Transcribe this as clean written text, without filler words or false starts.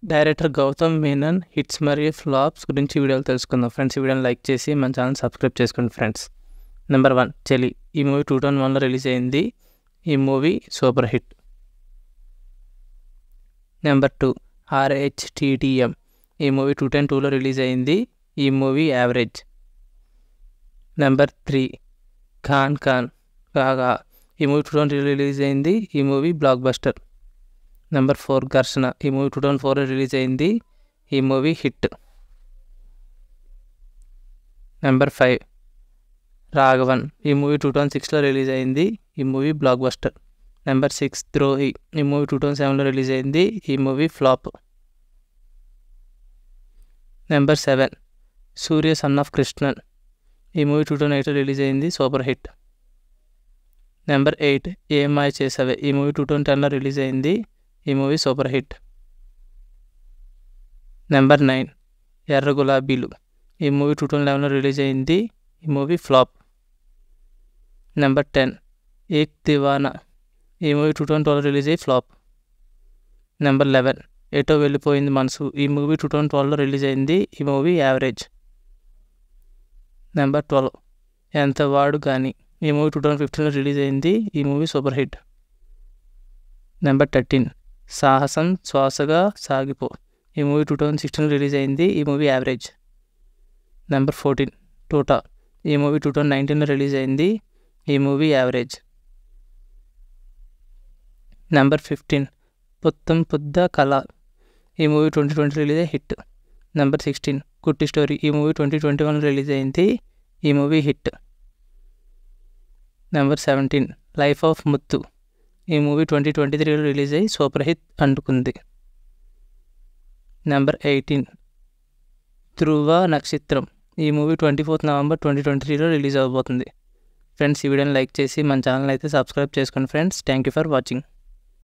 Director Gautam Menon hits మరియు flops గురించి వీడియోలు తెలుసుకుందాం ఫ్రెండ్స్. ఈ వీడియోని లైక్ చేసి మన ఛానల్ సబ్స్క్రైబ్ చేసుకోండి ఫ్రెండ్స్. నెంబర్ 1 చెలి. ఈ మూవీ 2001లో రిలీజ్ అయింది. ఈ movie super hit. Number 2 RHTTM. ఈ మూవీ 2002లో రిలీజ్ అయింది. ఈ మూవీ యావరేజ్. నెంబర్ 3 ఖాన్ కాగా. ఈ మూవీ 2020 రిలీజ్ అయింది. ఈ మూవీ బ్లాక్ బస్టర్. నెంబర్ 4 ఘర్షణ. ఈ మూవీ 2004 రిలీజ్ అయింది. ఈ మూవీ హిట్. నెంబర్ 5 రాఘవన్. ఈ మూవీ 2006లో రిలీజ్ అయింది. ఈ మూవీ బ్లాక్ బస్టర్. నెంబర్ 6 ద్రోహి. ఈ మూవీ 2007లో రిలీజ్ అయింది. ఈ movie flop. Number 7 Surya son of Krishnan. ఈ మూవీ 2008లో రిలీజ్ అయింది. Super hit. నెంబర్ 8 ఏమాయ చేసావే. ఈ మూవీ 2010లో రిలీజ్ అయింది. ఈ మూవీ సూపర్ హిట్. నెంబర్ 9 ఎర్ర గులాబీలు. ఈ మూవీ 2011లో రిలీజ్ అయింది. ఈ మూవీ ఫ్లాప్. నెంబర్ 10 ఏక్ దివానా. ఈ మూవీ 2012లో రిలీజ్ అయ్యి ఫ్లాప్. నెంబర్ 11 ఎటో వెళ్ళిపోయింది మనసు. ఈ మూవీ 2012లో రిలీజ్ అయింది. ఈ మూవీ యావరేజ్. నెంబర్ 12 ఎంత వాడు కానీ. ఈ మూవీ 2015లో రిలీజ్ అయింది. ఈ మూవీ సూపర్ హిట్. నెంబర్ 13 సాహసం శ్వాసగా సాగిపో. ఈ మూవీ 2016లో రిలీజ్ అయింది. ఈ మూవీ యావరేజ్. నెంబర్ 14 టోటా. ఈ మూవీ 2019లో రిలీజ్ అయింది. ఈ మూవీ యావరేజ్. నెంబర్ 15 పుత్తం పుద్ద కళ. ఈ మూవీ 2020 రిలీజ్ అయ్యి హిట్. నెంబర్ 16 కుట్టి స్టోరీ. ఈ మూవీ 2021లో రిలీజ్ అయింది. ఈ movie hit. Number 17 life of Muthu. ఈ మూవీ 2023లో రిలీజ్ అయ్యి సూపర్ హిట్ అందుకుంది. నెంబర్ 18 ధ్రువ నక్షత్రం. ఈ మూవీ 24 నవంబర్ 2023లో రిలీజ్ అవబోతుంది. ఫ్రెండ్స్ ఈ వీడియోని లైక్ చేసి మన ఛానల్ అయితే సబ్స్క్రైబ్ చేసుకోండి friends. Thank you for watching.